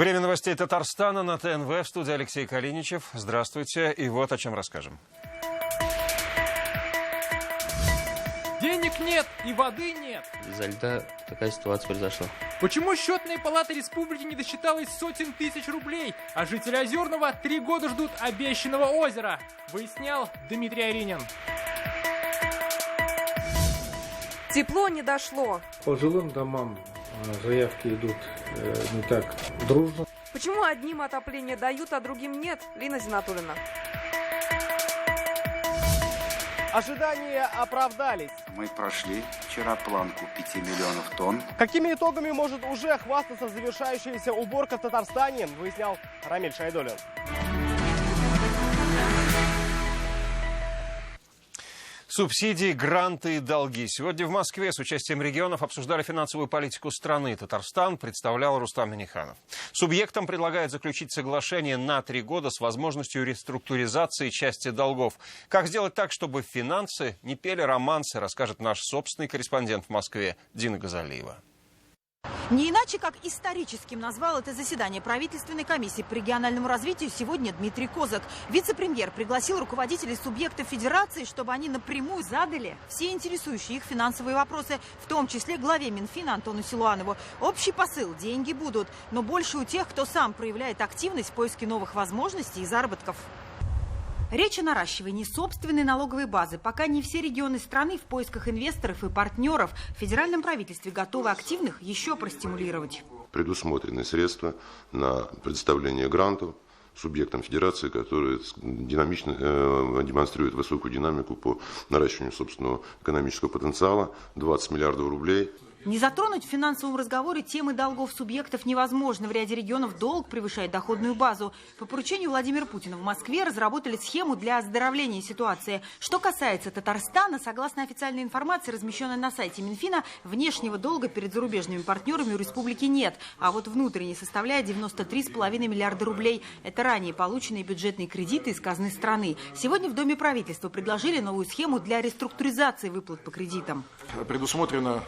Время новостей Татарстана на ТНВ. В студии Алексей Калиничев. Здравствуйте. И вот о чем расскажем. Денег нет и воды нет. Из-за льда такая ситуация произошла. Почему счетная палата республики не досчиталась сотен тысяч рублей, а жители Озерного 3 года ждут обещанного озера? Выяснял Дмитрий Аринин. Тепло не дошло. По жилым домам заявки идут не так дружно. Почему одним отопление дают, а другим нет? Лина Зинатуллина. Ожидания оправдались. Мы прошли вчера планку 5 миллионов тонн. Какими итогами может уже хвастаться завершающаяся уборка в Татарстане, выяснял Рамиль Шайдуллин. Субсидии, гранты и долги. Сегодня в Москве с участием регионов обсуждали финансовую политику страны. Татарстан представлял Рустам Минниханов. Субъектам предлагают заключить соглашение на 3 года с возможностью реструктуризации части долгов. Как сделать так, чтобы финансы не пели романсы, расскажет наш собственный корреспондент в Москве Дина Газалиева. Не иначе, как историческим назвал это заседание правительственной комиссии по региональному развитию сегодня Дмитрий Козак. Вице-премьер пригласил руководителей субъектов федерации, чтобы они напрямую задали все интересующие их финансовые вопросы, в том числе главе Минфина Антону Силуанову. Общий посыл – деньги будут, но больше у тех, кто сам проявляет активность в поиске новых возможностей и заработков. Речь о наращивании собственной налоговой базы. Пока не все регионы страны в поисках инвесторов и партнеров в федеральном правительстве готовы активных еще простимулировать. Предусмотрены средства на предоставление грантов субъектам федерации, которые динамично демонстрируют высокую динамику по наращиванию собственного экономического потенциала. 20 миллиардов рублей. Не затронуть в финансовом разговоре темы долгов субъектов невозможно. В ряде регионов долг превышает доходную базу. По поручению Владимира Путина в Москве разработали схему для оздоровления ситуации. Что касается Татарстана, согласно официальной информации, размещенной на сайте Минфина, внешнего долга перед зарубежными партнерами у республики нет. А вот внутренний составляет 93,5 миллиарда рублей. Это ранее полученные бюджетные кредиты из казны страны. Сегодня в Доме правительства предложили новую схему для реструктуризации выплат по кредитам. Предусмотрено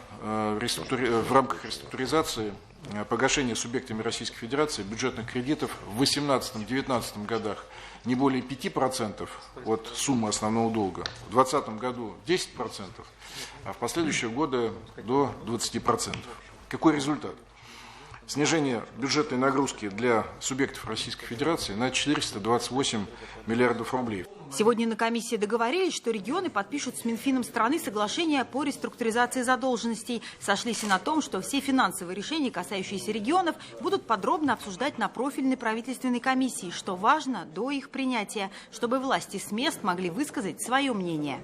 в рамках реструктуризации погашение субъектами Российской Федерации бюджетных кредитов в 2018-2019 годах не более 5% от суммы основного долга, в 2020 году 10%, а в последующие годы до 20%. Какой результат? Снижение бюджетной нагрузки для субъектов Российской Федерации на 428 миллиардов рублей. Сегодня на комиссии договорились, что регионы подпишут с Минфином страны соглашение по реструктуризации задолженностей. Сошлись и на том, что все финансовые решения, касающиеся регионов, будут подробно обсуждать на профильной правительственной комиссии, что важно до их принятия, чтобы власти с мест могли высказать свое мнение.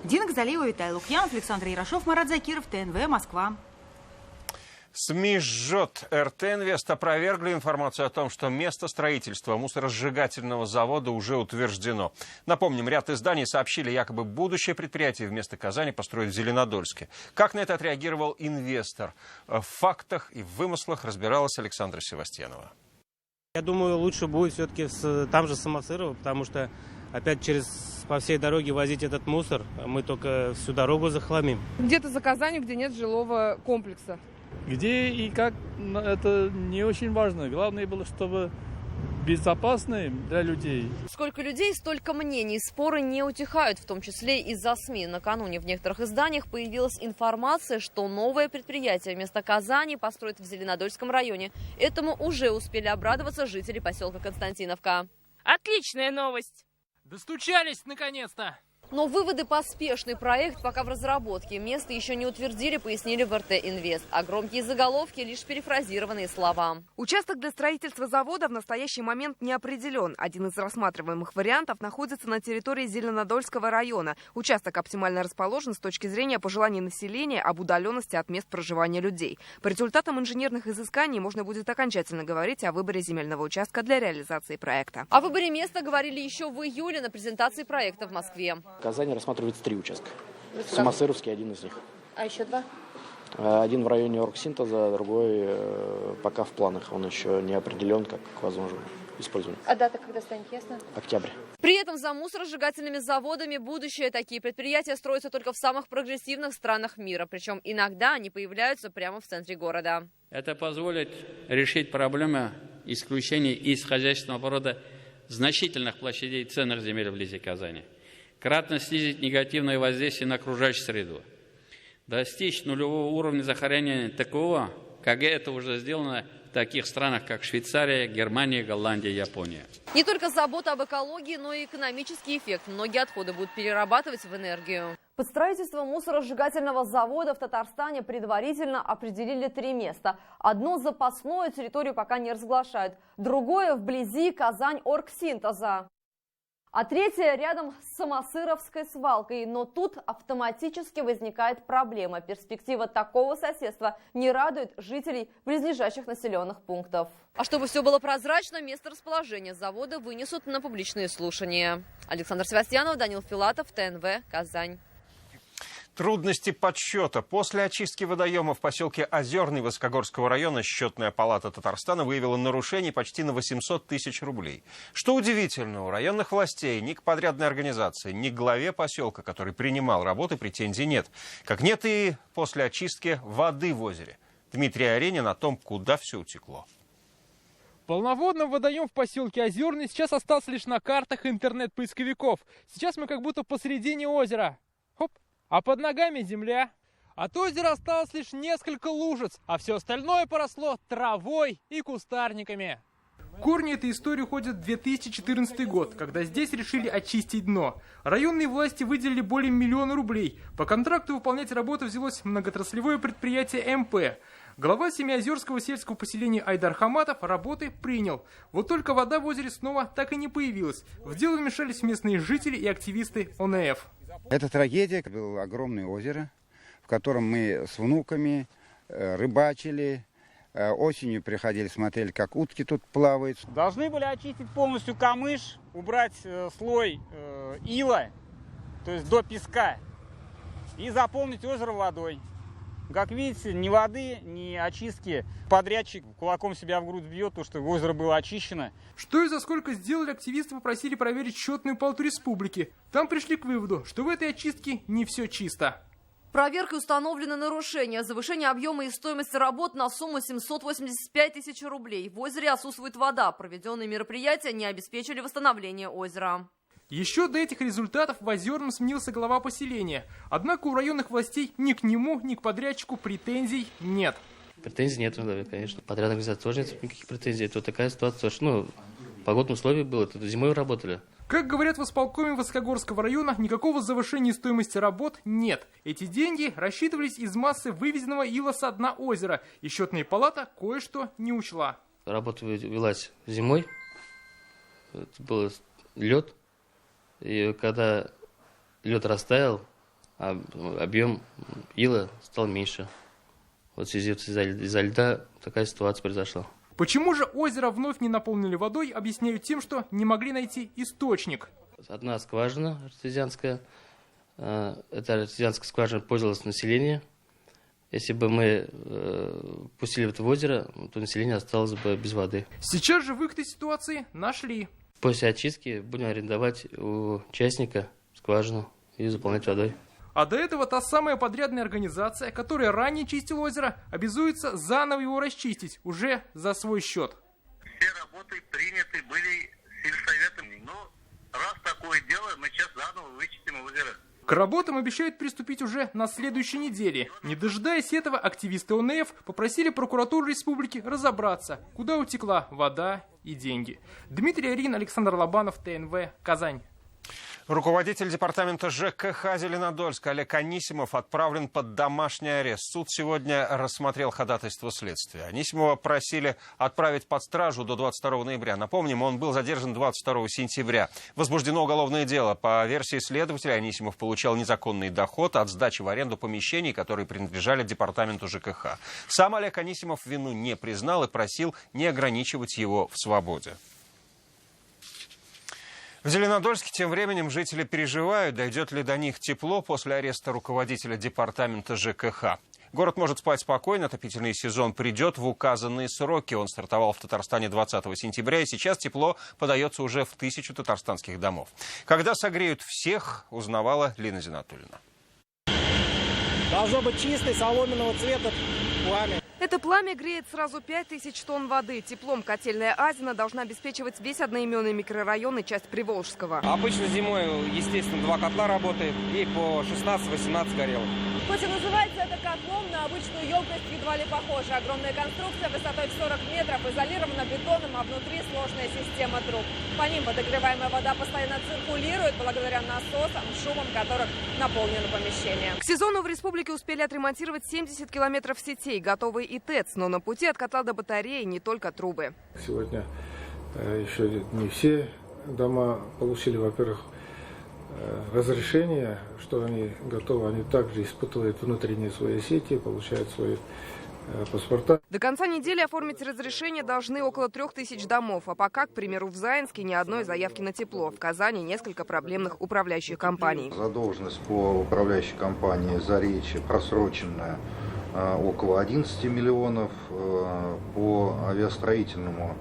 Дина Газалиева, Виталий Лукьянов, Александр Ярошов, Марат Закиров, ТНВ, Москва. СМИ жжет. РТ «Инвест» опровергли информацию о том, что место строительства мусоросжигательного завода уже утверждено. Напомним, ряд изданий сообщили, якобы будущее предприятие вместо Казани построят в Зеленодольске. Как на это отреагировал инвестор? В фактах и в вымыслах разбиралась Александра Севастьянова. Я думаю, лучше будет все-таки там же Самосырово, потому что опять по всей дороге возить этот мусор, мы только всю дорогу захламим. Где-то за Казанью, где нет жилого комплекса. Где и как, это не очень важно. Главное было, чтобы безопасно для людей. Сколько людей, столько мнений. Споры не утихают, в том числе из-за СМИ. Накануне в некоторых изданиях появилась информация, что новое предприятие вместо Казани построят в Зеленодольском районе. Этому уже успели обрадоваться жители поселка Константиновка. Отличная новость! Достучались наконец-то! Но выводы поспешный проект пока в разработке. Место еще не утвердили, пояснили в РТ «Инвест». А громкие заголовки – лишь перефразированные слова. Участок для строительства завода в настоящий момент не определен. Один из рассматриваемых вариантов находится на территории Зеленодольского района. Участок оптимально расположен с точки зрения пожеланий населения об удаленности от мест проживания людей. По результатам инженерных изысканий можно будет окончательно говорить о выборе земельного участка для реализации проекта. О выборе места говорили еще в июле на презентации проекта в Москве. В Казани рассматривается 3 участка. Самосыровский один из них. А еще 2? Один в районе оргсинтеза, другой пока в планах. Он еще не определен как возможно использование. А дата когда станет ясно? Октябрь. При этом за мусоросжигательными заводами будущее. Такие предприятия строятся только в самых прогрессивных странах мира. Причем иногда они появляются прямо в центре города. Это позволит решить проблему исключения из хозяйственного оборота значительных площадей ценных земель вблизи Казани, кратно снизить негативное воздействие на окружающую среду, достичь нулевого уровня захоронения ТКО, как это уже сделано в таких странах, как Швейцария, Германия, Голландия, Япония. Не только забота об экологии, но и экономический эффект. Многие отходы будут перерабатывать в энергию. Под строительство мусоросжигательного завода в Татарстане предварительно определили 3 места. Одно запасное, территорию пока не разглашают. Другое вблизи Казань-Оргсинтеза. А третье рядом с Самосыровской свалкой. Но тут автоматически возникает проблема. Перспектива такого соседства не радует жителей близлежащих населенных пунктов. А чтобы все было прозрачно, место расположения завода вынесут на публичные слушания. Александр Севастьянов, Данил Филатов, ТНВ, Казань. Трудности подсчета. После очистки водоема в поселке Озерный Высокогорского района счетная палата Татарстана выявила нарушений почти на 800 тысяч рублей. Что удивительно, у районных властей ни к подрядной организации, ни к главе поселка, который принимал работы, претензий нет. Как нет и после очистки воды в озере. Дмитрий Аренин о том, куда все утекло. Полноводный водоем в поселке Озерный сейчас остался лишь на картах интернет-поисковиков. Сейчас мы как будто посередине озера. Хоп. А под ногами земля. От озера осталось лишь несколько лужиц, а все остальное поросло травой и кустарниками. Корни этой истории уходят в 2014 год, когда здесь решили очистить дно. Районные власти выделили более 1 миллиона рублей. По контракту выполнять работу взялось многоотраслевое предприятие МП. Глава Семиозерского сельского поселения Айдар Хаматов работы принял. Вот только вода в озере снова так и не появилась. В дело вмешались местные жители и активисты ОНФ. Это трагедия. Было огромное озеро, в котором мы с внуками рыбачили. Осенью приходили, смотрели, как утки тут плавают. Должны были очистить полностью камыш, убрать слой ила, то есть до песка, и заполнить озеро водой. Как видите, ни воды, ни очистки. Подрядчик кулаком себя в грудь бьет, потому что озеро было очищено. Что и за сколько сделали, активисты попросили проверить счетную палату республики. Там пришли к выводу, что в этой очистке не все чисто. Проверкой установлены нарушения. Завышение объема и стоимости работ на сумму 785 тысяч рублей. В озере отсутствует вода. Проведенные мероприятия не обеспечили восстановление озера. Еще до этих результатов в Озерном сменился глава поселения. Однако у районных властей ни к нему, ни к подрядчику претензий нет. Претензий нет, конечно. Подрядная организация тоже нет никаких претензий. Это вот такая ситуация, что погодные условия было, это зимой работали. Как говорят в исполкоме Высокогорского района, никакого завышения стоимости работ нет. Эти деньги рассчитывались из массы вывезенного ила со дна озера. И счетная палата кое-что не учла. Работа велась зимой. Это был лед. И когда лед растаял, объем ила стал меньше. Вот в связи из-за льда такая ситуация произошла. Почему же озеро вновь не наполнили водой, объясняют тем, что не могли найти источник. Одна скважина артезианская. Эта артезианская скважина пользовалась население. Если бы мы пустили это в озеро, то население осталось бы без воды. Сейчас же выход из ситуации нашли. После очистки будем арендовать у частника скважину и заполнять водой. А до этого та самая подрядная организация, которая ранее чистила озеро, обязуется заново его расчистить, уже за свой счет. Все работы приняты были сельсоветом, но раз такое дело, мы сейчас заново вычистим озеро. К работам обещают приступить уже на следующей неделе. Не дожидаясь этого, активисты ОНФ попросили прокуратуру республики разобраться, куда утекла вода и деньги. Дмитрий Арин, Александр Лобанов, ТНВ, Казань. Руководитель департамента ЖКХ Зеленодольска Олег Анисимов отправлен под домашний арест. Суд сегодня рассмотрел ходатайство следствия. Анисимова просили отправить под стражу до 22 ноября. Напомним, он был задержан 22 сентября. Возбуждено уголовное дело. По версии следователя, Анисимов получал незаконный доход от сдачи в аренду помещений, которые принадлежали департаменту ЖКХ. Сам Олег Анисимов вину не признал и просил не ограничивать его в свободе. В Зеленодольске тем временем жители переживают, дойдет ли до них тепло после ареста руководителя департамента ЖКХ. Город может спать спокойно, отопительный сезон придет в указанные сроки. Он стартовал в Татарстане 20 сентября, и сейчас тепло подается уже в 1000 татарстанских домов. Когда согреют всех, узнавала Лина Зинатуллина. Должно быть чистый, соломенного цвета пламя. Это пламя греет сразу 5000 тонн воды. Теплом котельная Азина должна обеспечивать весь одноименный микрорайон и часть Приволжского. Обычно зимой, естественно, 2 котла работает и по 16-18 горелок. Хоть и называется это котлом, на обычную емкость едва ли похожа. Огромная конструкция высотой в 40 метров изолирована бетоном, а внутри сложная система труб. По ним подогреваемая вода постоянно циркулирует благодаря насосам, шумом которых наполнено помещение. К сезону в республике успели отремонтировать 70 километров сетей, готовый и ТЭЦ, но на пути от котла до батареи не только трубы. Сегодня еще не все дома получили, во-первых, разрешение, что они готовы, они также испытывают внутренние свои сети, получают свои паспорта. До конца недели оформить разрешение должны около 3000 домов, а пока, к примеру, в Заинске ни одной заявки на тепло. В Казани несколько проблемных управляющих компаний. Задолженность по управляющей компании «Заречье» просроченная около 11 миллионов, по авиастроительному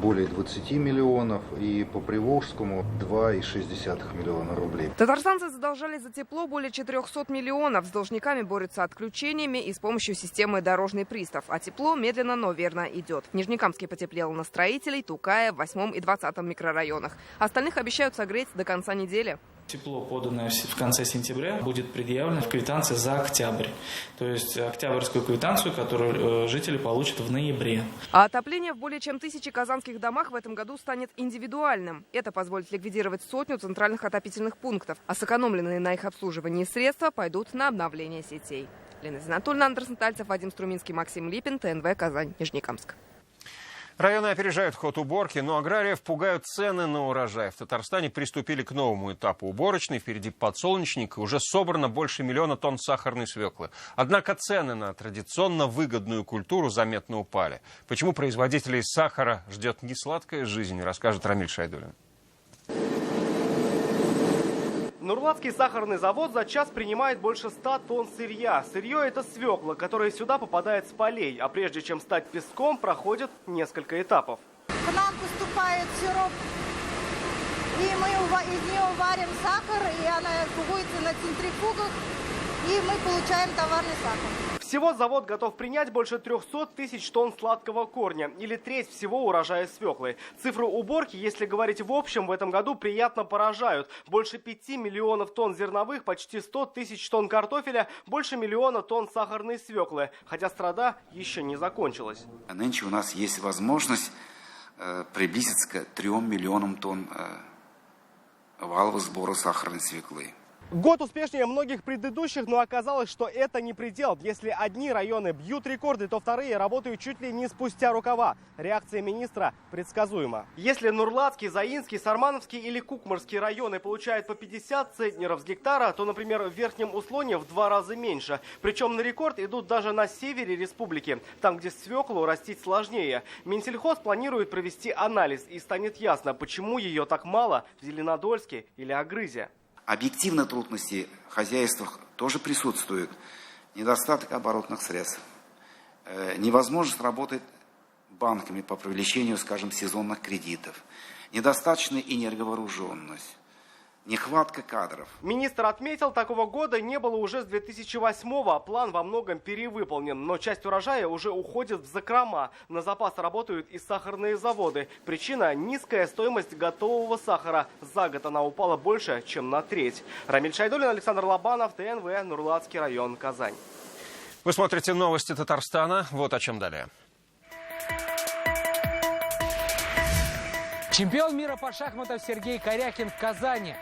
более 20 миллионов и по Приволжскому 2,6 миллиона рублей. Татарстанцы задолжали за тепло более 400 миллионов. С должниками борются отключениями и с помощью системы «Дорожный пристав». А тепло медленно, но верно идет. В Нижнекамске потеплело на Строителей, Тукая, в 8 и 20 микрорайонах. Остальных обещают согреть до конца недели. Тепло, поданное в конце сентября, будет предъявлено в квитанции за октябрь. То есть октябрьскую квитанцию, которую жители получат в ноябре. А отопление в более чем 1000 казанских домах в этом году станет индивидуальным. Это позволит ликвидировать 100 центральных отопительных пунктов. А сэкономленные на их обслуживании средства пойдут на обновление сетей. Лена Зинатульна, Андрей Сантальцев, Вадим Струминский, Максим Липин, ТНВ, Казань, Нижнекамск. Районы опережают ход уборки, но аграриев пугают цены на урожай. В Татарстане приступили к новому этапу уборочной. Впереди подсолнечник. Уже собрано больше 1 миллиона тонн сахарной свеклы. Однако цены на традиционно выгодную культуру заметно упали. Почему производителей сахара ждет несладкая жизнь, расскажет Рамиль Шайдуллин. Нурлатский сахарный завод за час принимает больше 100 тонн сырья. Сырье – это свекла, которая сюда попадает с полей, а прежде чем стать песком, проходит несколько этапов. К нам поступает сироп, и мы из нее варим сахар, и она кугуется на центрифугах, и мы получаем товарный сахар. Всего завод готов принять больше 300 тысяч тонн сладкого корня, или треть всего урожая свеклы. Цифры уборки, если говорить в общем, в этом году приятно поражают. Больше 5 миллионов тонн зерновых, почти 100 тысяч тонн картофеля, больше 1 миллиона тонн сахарной свеклы. Хотя страда еще не закончилась. Нынче у нас есть возможность приблизиться к 3 миллионам тонн валового сбора сахарной свеклы. Год успешнее многих предыдущих, но оказалось, что это не предел. Если одни районы бьют рекорды, то вторые работают чуть ли не спустя рукава. Реакция министра предсказуема. Если Нурлатский, Заинский, Сармановский или Кукмарский районы получают по 50 центнеров с гектара, то, например, в Верхнем Услоне в 2 раза меньше. Причем на рекорд идут даже на севере республики, там, где свеклу растить сложнее. Минсельхоз планирует провести анализ, и станет ясно, почему ее так мало в Зеленодольске или Агрызе. Объективно трудности в хозяйствах тоже присутствуют. Недостаток оборотных средств. Невозможность работать банками по привлечению, скажем, сезонных кредитов. Недостаточная энерговооруженность. Нехватка кадров. Министр отметил, такого года не было уже с 2008-го. План во многом перевыполнен. Но часть урожая уже уходит в закрома. На запас работают и сахарные заводы. Причина – низкая стоимость готового сахара. За год она упала больше, чем на треть. Рамиль Шайдуллин, Александр Лобанов, ТНВ, Нурлатский район, Казань. Вы смотрите новости Татарстана. Вот о чем далее. Чемпион мира по шахматам Сергей Корякин в Казани.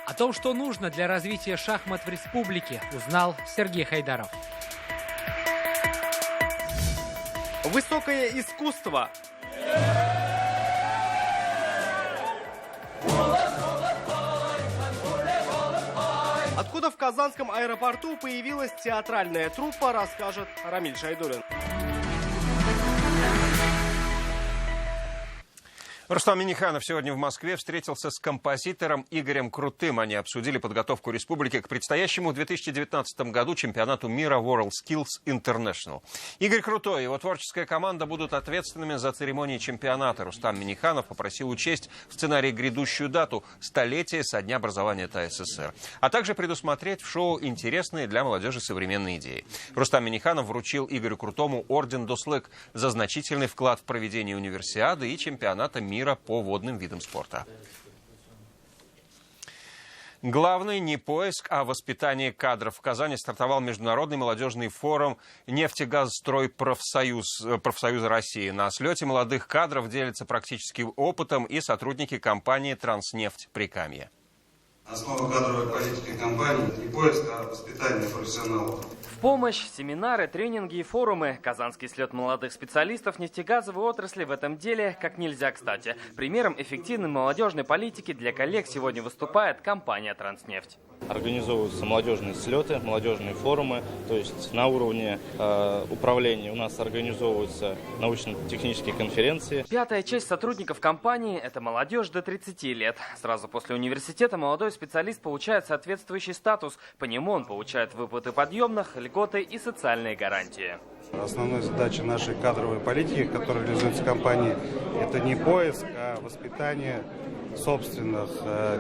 О том, что нужно для развития шахмат в республике, узнал Сергей Хайдаров. Высокое искусство. Откуда в Казанском аэропорту появилась театральная труппа, расскажет Рамиль Шайдуллин. Рустам Минниханов сегодня в Москве встретился с композитором Игорем Крутым. Они обсудили подготовку республики к предстоящему в 2019 году чемпионату мира WorldSkills International. Игорь Крутой и его творческая команда будут ответственными за церемонии чемпионата. Рустам Минниханов попросил учесть в сценарии грядущую дату – столетие со дня образования ТАССР, а также предусмотреть в шоу интересные для молодежи современные идеи. Рустам Минниханов вручил Игорю Крутому орден Дуслык за значительный вклад в проведение универсиады и чемпионата мира по водным видам спорта. Главный не поиск, а воспитание кадров. В Казани стартовал международный молодежный форум «Нефтегазстройпрофсоюза России». На слете молодых кадров делятся практическим опытом и сотрудники компании «Транснефть Прикамье». Основа кадровой политики компании не поиск, а воспитание профессионалов. В помощь семинары, тренинги и форумы. Казанский слет молодых специалистов нефтегазовой отрасли в этом деле как нельзя кстати. Примером эффективной молодежной политики для коллег сегодня выступает компания «Транснефть». Организовываются молодежные слеты, молодежные форумы, то есть на уровне управления у нас организовываются научно-технические конференции. Пятая часть сотрудников компании – это молодежь до 30 лет. Сразу после университета молодой специалист получает соответствующий статус. По нему он получает выплаты подъемных, льготы и социальные гарантии. Основной задачей нашей кадровой политики, которая реализуется в компании, это не поиск, а воспитание собственных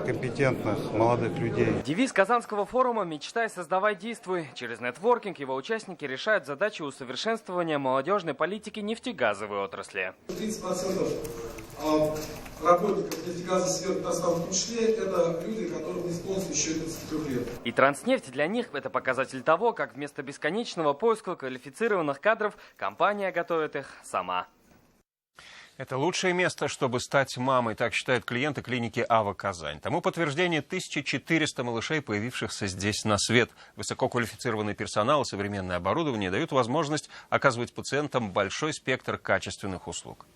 компетентных молодых людей. Девиз Казанского форума «Мечтай, создавай, действуй». Через нетворкинг его участники решают задачи усовершенствования молодежной политики нефтегазовой отрасли. 30% работников нефтегазовой сферы Татарстана в том числе это люди, которым не исполнилось еще 33 лет. И Транснефть для них – это показатель того, как вместо бесконечного поиска квалифицированных кадров компания готовит их сама. Это лучшее место, чтобы стать мамой, так считают клиенты клиники АВА Казань. Тому подтверждение 1400 малышей, появившихся здесь на свет. Высококвалифицированный персонал и современное оборудование дают возможность оказывать пациентам большой спектр качественных услуг.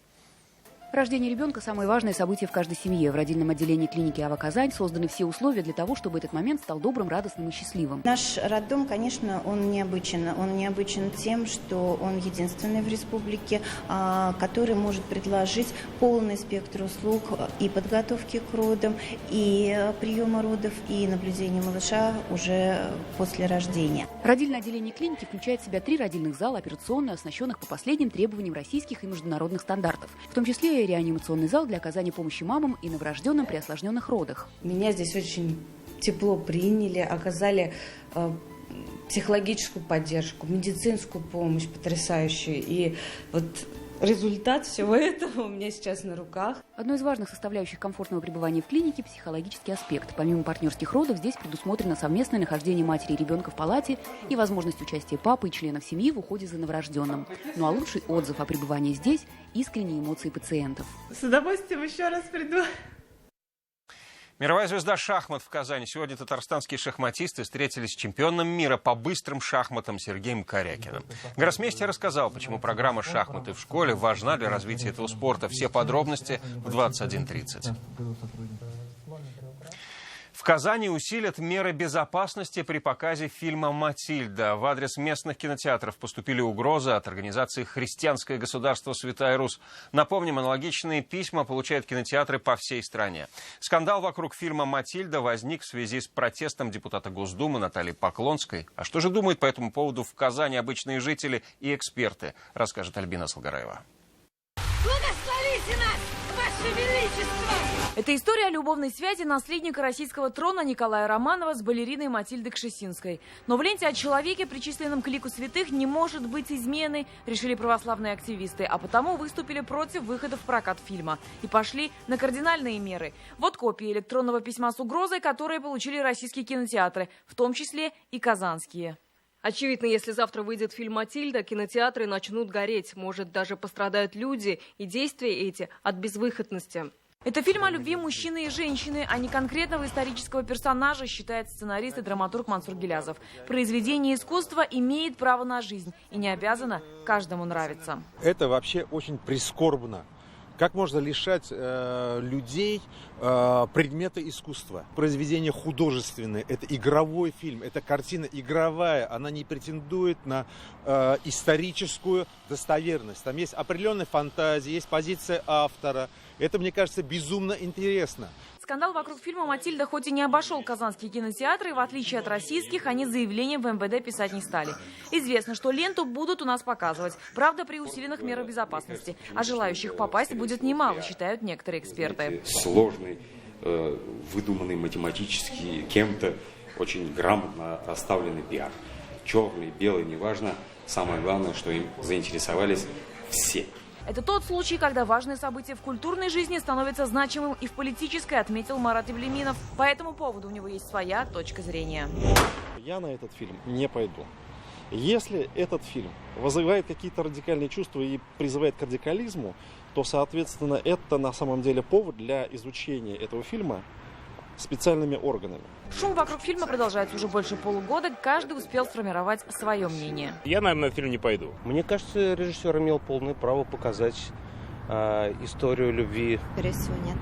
Рождение ребенка – самое важное событие в каждой семье. В родильном отделении клиники АВА Казань созданы все условия для того, чтобы этот момент стал добрым, радостным и счастливым. Наш роддом, конечно, он необычен. Он необычен тем, что он единственный в республике, который может предложить полный спектр услуг и подготовки к родам, и приема родов, и наблюдения малыша уже после рождения. Родильное отделение клиники включает в себя 3 родильных зала, операционные, оснащенных по последним требованиям российских и международных стандартов, в том числе реанимационный зал для оказания помощи мамам и новорожденным при осложненных родах. Меня здесь очень тепло приняли, оказали психологическую поддержку, медицинскую помощь потрясающую. И вот результат всего этого у меня сейчас на руках. Одной из важных составляющих комфортного пребывания в клинике – психологический аспект. Помимо партнерских родов, здесь предусмотрено совместное нахождение матери и ребенка в палате и возможность участия папы и членов семьи в уходе за новорожденным. Ну а лучший отзыв о пребывании здесь – искренние эмоции пациентов. С удовольствием еще раз приду. Мировая звезда шахмат в Казани. Сегодня татарстанские шахматисты встретились с чемпионом мира по быстрым шахматам Сергеем Корякиным. Гроссмейстер рассказал, почему программа «Шахматы в школе» важна для развития этого спорта. Все подробности в 21:30. В Казани усилят меры безопасности при показе фильма «Матильда». В адрес местных кинотеатров поступили угрозы от организации «Христианское государство Святая Русь». Напомним, аналогичные письма получают кинотеатры по всей стране. Скандал вокруг фильма «Матильда» возник в связи с протестом депутата Госдумы Натальи Поклонской. А что же думают по этому поводу в Казани обычные жители и эксперты, расскажет Альбина Солгараева. Благословите нас, Ваше Величество! Это история о любовной связи наследника российского трона Николая Романова с балериной Матильдой Кшесинской. Но в ленте о человеке, причисленном к лику святых, не может быть измены, решили православные активисты, а потому выступили против выхода в прокат фильма и пошли на кардинальные меры. Вот копии электронного письма с угрозой, которые получили российские кинотеатры, в том числе и казанские. Очевидно, если завтра выйдет фильм «Матильда», кинотеатры начнут гореть. Может, даже пострадают люди и действия эти от безвыходности. Это фильм о любви мужчины и женщины, а не конкретного исторического персонажа, считает сценарист и драматург Мансур Гилязов. Произведение искусства имеет право на жизнь и не обязано каждому нравиться. Это вообще очень прискорбно, Как можно лишать людей предмета искусства? Произведение художественное, это игровой фильм, это картина игровая, она не претендует на историческую достоверность. Там есть определенная фантазия, есть позиция автора. Это, мне кажется, безумно интересно. Скандал вокруг фильма «Матильда» хоть и не обошел казанские кинотеатры, в отличие от российских, они заявлением в МВД писать не стали. Известно, что ленту будут у нас показывать, правда, при усиленных мерах безопасности. А желающих попасть будет немало, считают некоторые эксперты. Сложный, выдуманный математически кем-то очень грамотно расставленный пиар. Черный, белый, неважно. Самое главное, что им заинтересовались все. Это тот случай, когда важные события в культурной жизни становятся значимым и в политической, отметил Марат Ивлеминов. По этому поводу у него есть своя точка зрения. Я на этот фильм не пойду. Если этот фильм вызывает какие-то радикальные чувства и призывает к радикализму, то, соответственно, это на самом деле повод для изучения этого фильма специальными органами. Шум вокруг фильма продолжается уже больше полугода. Каждый успел сформировать свое мнение. Я, наверное, на фильм не пойду. Мне кажется, режиссер имел полное право показать историю любви. Скорее всего, нет.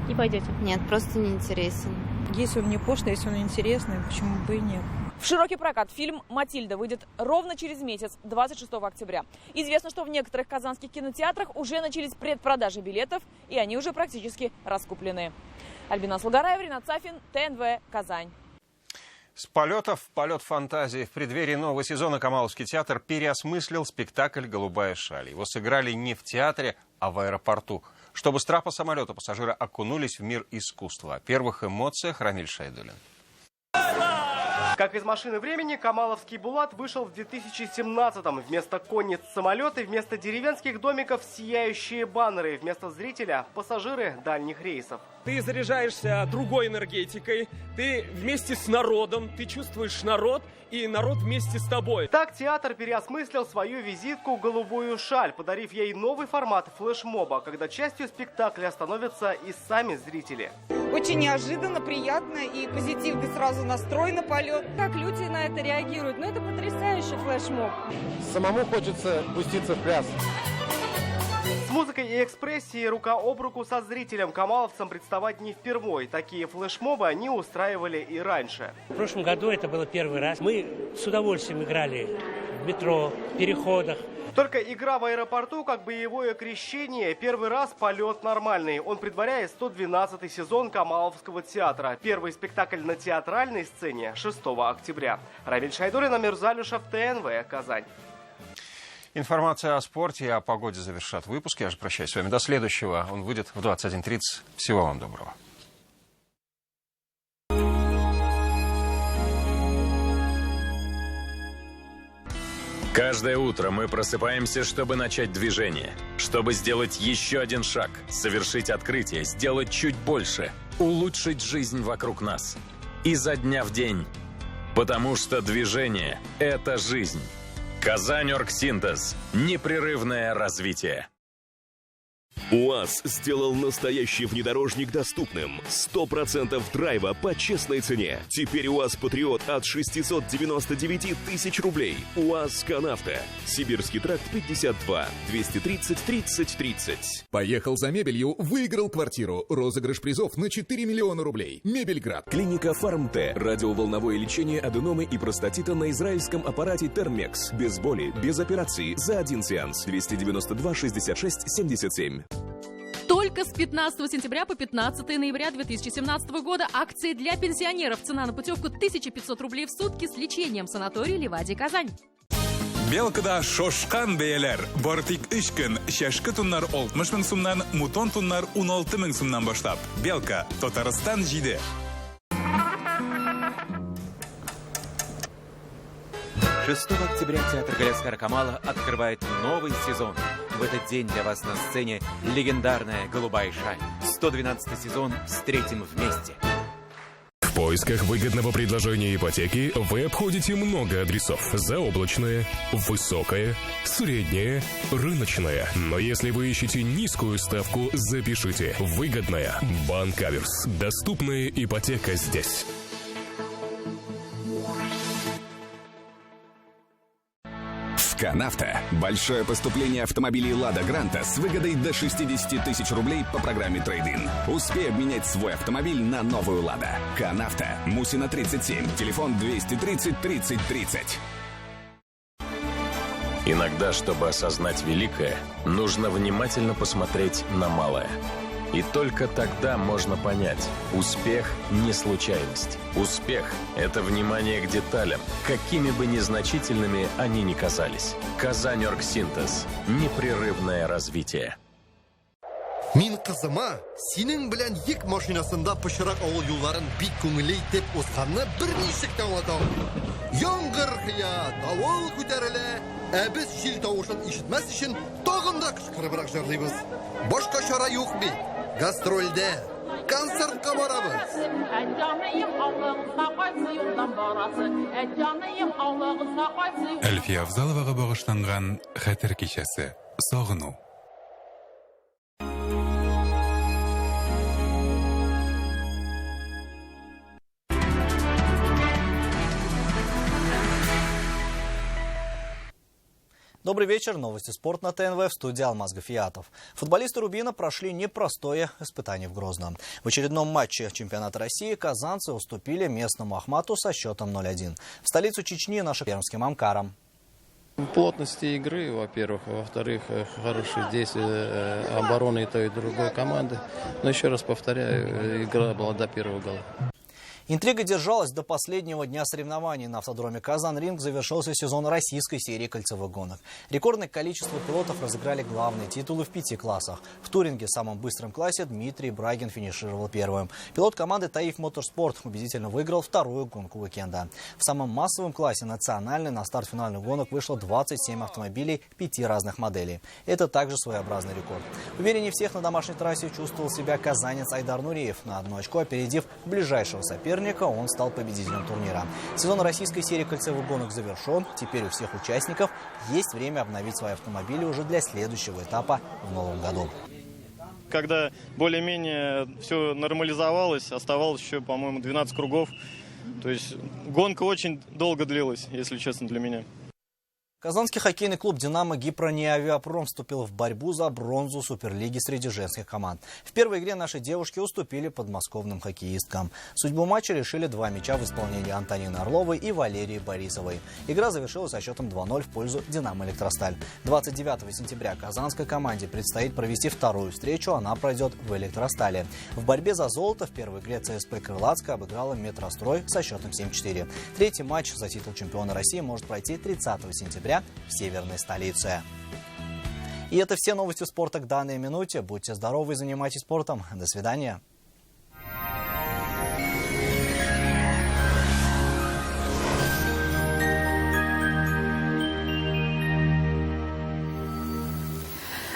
Не пойдете? Нет, просто неинтересен. Если он не пошлый, если он интересный, почему бы и нет? В широкий прокат фильм «Матильда» выйдет ровно через месяц, 26 октября. Известно, что в некоторых казанских кинотеатрах уже начались предпродажи билетов, и они уже практически раскуплены. Альбина Слугараева, Ринат Сафин, ТНВ, Казань. С полетов в полет фантазии в преддверии нового сезона Камаловский театр переосмыслил спектакль «Голубая шаль». Его сыграли не в театре, а в аэропорту, чтобы с трапа самолета пассажиры окунулись в мир искусства. О первых эмоциях Рамиль Шайдуллин. Как из машины времени, Камаловский Булат вышел в 2017-м. Вместо конниц самолеты, вместо деревенских домиков сияющие баннеры, вместо зрителя пассажиры дальних рейсов. Ты заряжаешься другой энергетикой, ты вместе с народом, ты чувствуешь народ, и народ вместе с тобой. Так театр переосмыслил свою визитку «Голубую шаль», подарив ей новый формат флешмоба, когда частью спектакля становятся и сами зрители. Очень неожиданно, приятно и позитивный сразу настрой на полет. Как люди на это реагируют? Ну, это потрясающий флешмоб. Самому хочется пуститься в пляс. С музыкой и экспрессией рука об руку со зрителем камаловцам представать не впервой. Такие флешмобы они устраивали и раньше. В прошлом году это было первый раз. Мы с удовольствием играли в метро, в переходах. Только игра в аэропорту как боевое крещение. Первый раз полет нормальный. Он предваряет 112-й сезон Камаловского театра. Первый спектакль на театральной сцене 6 октября. Рамиль Шайдуллин, Мирзалюшев, ТНВ, Казань. Информация о спорте и о погоде завершат выпуск. Я же прощаюсь с вами до следующего. Он выйдет в 21:30. Всего вам доброго. Каждое утро мы просыпаемся, чтобы начать движение, чтобы сделать еще один шаг, совершить открытие, сделать чуть больше, улучшить жизнь вокруг нас. Изо дня в день. Потому что движение – это жизнь. Казань-Оргсинтез. Непрерывное развитие. УАЗ сделал настоящий внедорожник доступным. 100% драйва по честной цене. Теперь УАЗ Патриот от 699 тысяч рублей. УАЗ Канавто. Сибирский тракт 52. 230 30 30. Поехал за мебелью, выиграл квартиру. Розыгрыш призов на 4 миллиона рублей. Мебельград. Клиника Фармте. Радиоволновое лечение аденомы и простатита на израильском аппарате Термекс. Без боли, без операции. За один сеанс. 292 66 77. Только с 15 сентября по 15 ноября 2017 года акции для пенсионеров. Цена на путевку 1500 рублей в сутки с лечением. Санаторий Ливадия, Казань. Белкада шошкан бейлер. Бортик 3 gün шашкы туннар 60 мең сумнан, мутон туннар 16 мең сумнан башлап. Белка, Татарстан җиде. 6 октября театр Галиаскара Камала открывает новый сезон. В этот день для вас на сцене легендарная «Голубая шаль». 112-й сезон «Встретим вместе». В поисках выгодного предложения ипотеки вы обходите много адресов. Заоблачное, высокое, среднее, рыночное. Но если вы ищете низкую ставку, запишите. Выгодная. Банк Аверс. Доступная ипотека здесь. «Канавто» – большое поступление автомобилей «Лада Гранта» с выгодой до 60 тысяч рублей по программе «Трейд-ин». Успей обменять свой автомобиль на новую «Лада». «Канавто», Мусина, 37, телефон 230 30 30. Иногда, чтобы осознать великое, нужно внимательно посмотреть на малое. И только тогда можно понять, успех не случайность. Успех – это внимание к деталям, какими бы незначительными они ни казались. «Казань-Оргсинтез» – непрерывное развитие. Мин кызыма, синең белән йөк машинасында пычрак авыл юлларын бик күңелле итеп узганны берничек таңладым. Яңгыр хыя, давыл күтәрелә, ә без җил тавышын ишетмәс өчен тагын да кычкырыбрак җырлыйбыз. Башка чара юк бит. Гастрольдә, концертка барабыз. Әлфия Авзаловага багышланган хәтер кичәсе. Сагыну. Добрый вечер. Новости спорт на ТНВ, в студии Алмаз Гафиятов. Футболисты «Рубина» прошли непростое испытание в Грозном. В очередном матче чемпионата России казанцы уступили местному «Ахмату» со счетом 0-1. В столицу Чечни нашим пермским «Амкаром». Плотности игры, во-первых. Во-вторых, хорошие действия обороны и той и другой команды. Но еще раз повторяю, игра была до первого гола. Интрига держалась до последнего дня соревнований. На автодроме «Казан-Ринг» завершился сезон российской серии кольцевых гонок. Рекордное количество пилотов разыграли главные титулы в 5 классах. В туринге, самом быстром классе, Дмитрий Брагин финишировал первым. Пилот команды «Таиф Моторспорт» убедительно выиграл вторую гонку уикенда. В самом массовом классе национальный на старт финальных гонок вышло 27 автомобилей 5 разных моделей. Это также своеобразный рекорд. Увереннее всех на домашней трассе чувствовал себя казанец Айдар Нуриев. На 1 очко опередив ближайшего соперника, он стал победителем турнира. Сезон российской серии кольцевых гонок завершен. Теперь у всех участников есть время обновить свои автомобили уже для следующего этапа в новом году. Когда более-менее все нормализовалось, оставалось еще, по-моему, 12 кругов. То есть гонка очень долго длилась, если честно, для меня. Казанский хоккейный клуб «Динамо Гипрониавиапром» вступил в борьбу за бронзу Суперлиги среди женских команд. В первой игре наши девушки уступили подмосковным хоккеисткам. Судьбу матча решили 2 мяча в исполнении Антонины Орловой и Валерии Борисовой. Игра завершилась со счетом 2-0 в пользу «Динамо Электросталь». 29 сентября казанской команде предстоит провести вторую встречу. Она пройдет в Электростале. В борьбе за золото в первой игре ЦСП Крылатская обыграла Метрострой со счетом 7-4. Третий матч за титул чемпиона России может пройти 30 сентября в северной столице. И это все новости спорта к данной минуте. Будьте здоровы и занимайтесь спортом. До свидания.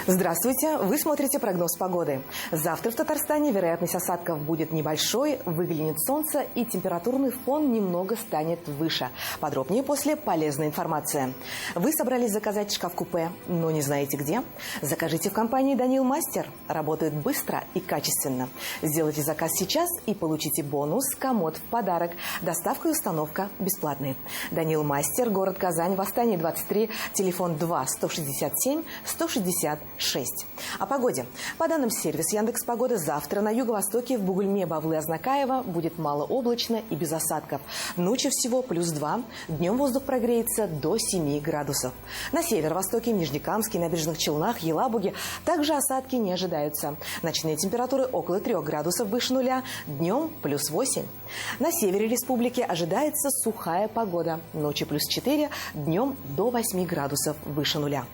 Здравствуйте! Вы смотрите прогноз погоды. Завтра в Татарстане вероятность осадков будет небольшой, выглянет солнце и температурный фон немного станет выше. Подробнее после полезной информации. Вы собрались заказать шкаф-купе, но не знаете где? Закажите в компании «Данил Мастер». Работает быстро и качественно. Сделайте заказ сейчас и получите бонус «Комод» в подарок. Доставка и установка бесплатные. «Данил Мастер», город Казань, Восстание 23, телефон 2 167 160. 6. О погоде. По данным сервиса Яндекс.Погода, завтра на юго-востоке в Бугульме, Бавлы, Азнакаево будет малооблачно и без осадков. Ночью всего +2. Днем воздух прогреется до 7 градусов. На северо-востоке, в Нижнекамске, Набережных Челнах, Елабуге также осадки не ожидаются. Ночные температуры около 3 градусов выше нуля. Днем +8. На севере республики ожидается сухая погода. Ночью +4, днем до 8 градусов выше нуля.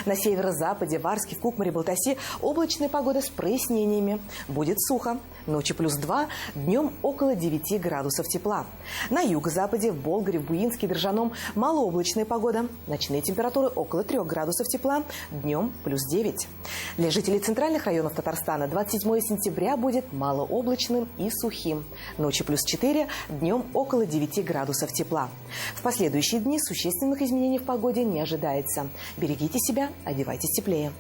На северо-западе, в Арске, в Кукмаре, Балтасе облачная погода с прояснениями. Будет сухо. Ночью +2, днем около 9 градусов тепла. На юго-западе, в Болгаре, в Буинске, Дрожжаном малооблачная погода. Ночные температуры около 3 градусов тепла, днем +9. Для жителей центральных районов Татарстана 27 сентября будет малооблачным и сухим. Ночью +4, днем около 9 градусов тепла. В последующие дни существенных изменений в погоде не ожидается. Берегите себя, одевайтесь теплее.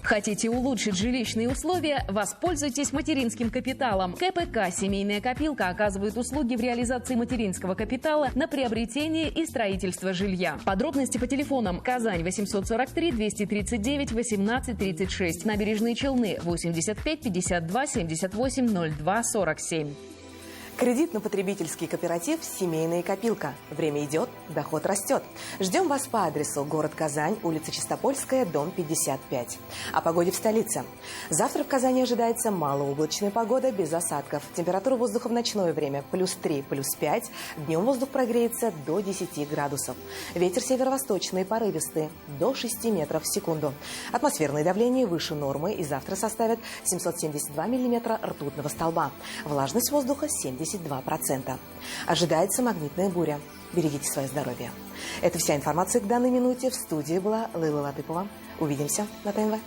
Хотите улучшить жилищные условия? Воспользуйтесь материнским капиталом. КПК «Семейная копилка» оказывает услуги в реализации материнского капитала на приобретение и строительство жилья. Подробности по телефонам: Казань 843 239 18 36, Набережные Челны 85 52 78 02 47. Кредит на потребительский кооператив «Семейная копилка». Время идет, доход растет. Ждем вас по адресу: город Казань, улица Чистопольская, дом 55. О погоде в столице. Завтра в Казани ожидается малооблачная погода без осадков. Температура воздуха в ночное время +3, +5. Днем воздух прогреется до 10 градусов. Ветер северо-восточный порывистый до 6 метров в секунду. Атмосферное давление выше нормы и завтра составит 772 миллиметра ртутного столба. Влажность воздуха 72%. Ожидается магнитная буря. Берегите свое здоровье. Это вся информация к данной минуте. В студии была Лейла Латыпова. Увидимся на ТНВ.